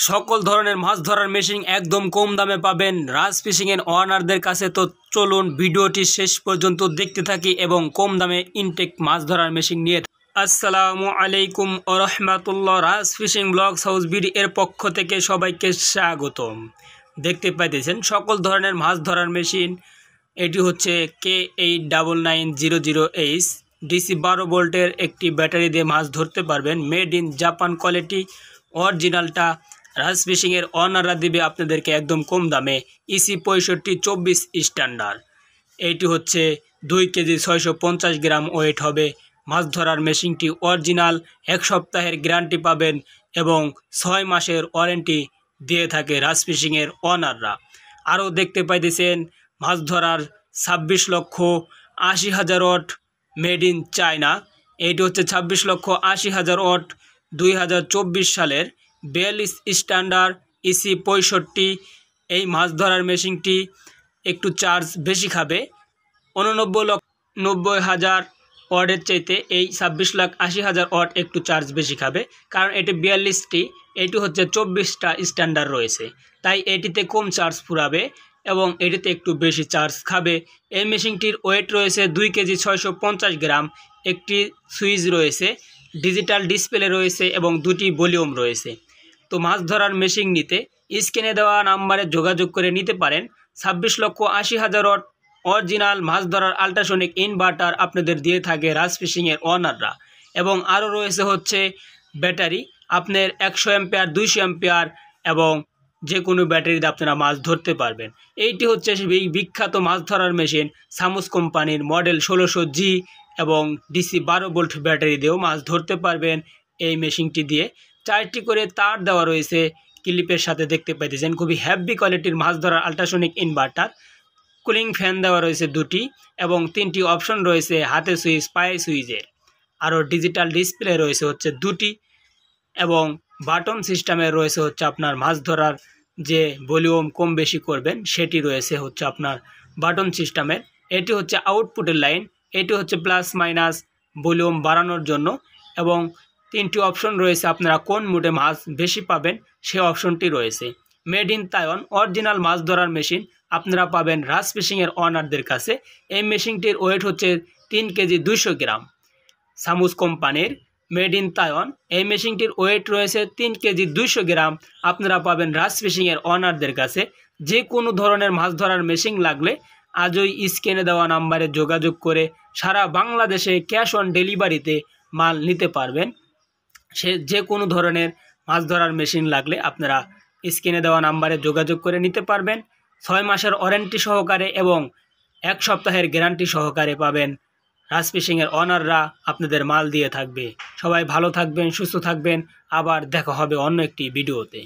সকল ধরনের মাছ ধরার মেশিন একদম কম দামে পাবেন রাজ ফিশিং এর ওনারদের কাছে। তো চলুন ভিডিওটি শেষ পর্যন্ত দেখতে থাকি এবং কম দামে ইনটেক মাছ ধরার মেশিন নিয়ে আসসালামু আলাইকুম ওয়া রাহমাতুল্লাহ। রাজ ফিশিং ব্লগস হাউস বিডি এর পক্ষ থেকে সবাইকে স্বাগতম। দেখতে পাইতেছেন সকল ধরনের মাছ ধরার মেশিন। এটি হচ্ছে K8990H ডিসি 12 ভোল্টের একটি ব্যাটারি দিয়ে মাছ ধরতে পারবেন। মেড ইন জাপান কোয়ালিটি অরিজিনালটা রাজ ফিশিং এর ওনাররা দিবে আপনাদেরকে একদম কম দামে। EC 6524 standard. এইটি হচ্ছে 2 কেজি 650 গ্রাম ওয়েট হবে। মাছ ধরার মেশিনটি অরিজিনাল, 1 সপ্তাহের গ্যারান্টি পাবেন এবং 6 মাসের ওয়ারেন্টি দিয়ে থাকে রাজ ফিশিং এর ওনাররা। আরও দেখতে পাইতেছেন মাছ ধরার 26,80,000 ওয়াট মেড ইন চায়না। এইটি হচ্ছে 26,80,000 ওয়াট 2024 সালের 42 স্ট্যান্ডার্ড ইসি 65। এই মাছ ধরার মেশিনটি একটু চার্জ বেশি খাবে, 89,90,000 ওয়াটের চাইতে এই 26,80,000 ওয়াট একটু চার্জ বেশি খাবে, কারণ এটি 42টি, এটি হচ্ছে 24টা স্ট্যান্ডার্ড রয়েছে, তাই এটিতে কম চার্জ ফুরাবে এবং এটিতে একটু বেশি চার্জ খাবে। এই মেশিনটির ওয়েট রয়েছে 2 কেজি 650 গ্রাম। একটি সুইচ রয়েছে, ডিজিটাল ডিসপ্লে রয়েছে এবং 2টি ভলিউম রয়েছে। তো মাছ ধরার মেশিন নিতে স্ক্রিনে দেওয়া নাম্বারে যোগাযোগ করে নিতে পারেন। 26,80,000 ওয়াট অরিজিনাল মাছ ধরার আল্ট্রাসনিক ইনভার্টার আপনাদের দিয়ে থাকে রাজ ফিশিং এর ওনাররা। এবং আরও রয়েছে হচ্ছে ব্যাটারি, আপনার 100 অ্যাম্পিয়ার, 200 অ্যাম্পিয়ার এবং যে কোনো ব্যাটারিতে আপনারা মাছ ধরতে পারবেন। এইটি হচ্ছে সেই বিখ্যাত মাছ ধরার মেশিন সামুস কোম্পানির মডেল 1600G এবং ডিসি 12 ভোল্ট ব্যাটারি দিয়েও মাছ ধরতে পারবেন। এই মেশিনটি দিয়ে 4টি করে তার দেওয়া রয়েছে ক্লিপের সাথে, দেখতে পাইতেছেন খুবই হেভি কোয়ালিটির মাছ ধরার আল্ট্রাসনিক ইনভার্টার। কুলিং ফ্যান দেওয়া রয়েছে 2টি এবং 3টি অপশন রয়েছে হাতে সুইচ, পায়ে সুইচের। আরও ডিজিটাল ডিসপ্লে রয়েছে হচ্ছে 2টি এবং বাটন সিস্টেমের রয়েছে হচ্ছে আপনার মাছ ধরার যে ভলিউম কম বেশি করবেন সেটি রয়েছে হচ্ছে আপনার বাটন সিস্টেমের। এটি হচ্ছে আউটপুটের লাইন, এটি হচ্ছে প্লাস মাইনাস ভলিউম বাড়ানোর জন্য এবং 3টি অপশন রয়েছে, আপনারা কোন মুডে মাছ বেশি পাবেন সে অপশনটি রয়েছে। মেড ইন তাইওয়ান অরিজিনাল মাছ ধরার মেশিন আপনারা পাবেন রাজ ফিশিং এর ওনারদের কাছে। এই মেশিনটির ওয়েট হচ্ছে 3 কেজি 200 গ্রাম। সামুস কোম্পানির মেড ইন তাইওয়ান এই মেশিনটির ওয়েট রয়েছে 3 কেজি 200 গ্রাম। আপনারা পাবেন রাজ ফিশিং এর ওনারদের কাছে। যে কোনো ধরনের মাছ ধরার মেশিন লাগলে আজই স্ক্রিনে দেওয়া নাম্বারে যোগাযোগ করে সারা বাংলাদেশে ক্যাশ অন ডেলিভারিতে মাল নিতে পারবেন। যে কোনো ধরনের মাছ ধরার মেশিন লাগলে আপনারা স্ক্রিনে দেওয়া নাম্বারে যোগাযোগ করে নিতে পারবেন। 6 মাসের ওয়ারেন্টি সহকারে এবং 1 সপ্তাহের গ্যারান্টি সহকারে পাবেন। রাজ ফিশিং এর ওনাররা আপনাদের মাল দিয়ে থাকবে। সবাই ভালো থাকবেন, সুস্থ থাকবেন। আবার দেখা হবে অন্য একটি ভিডিওতে।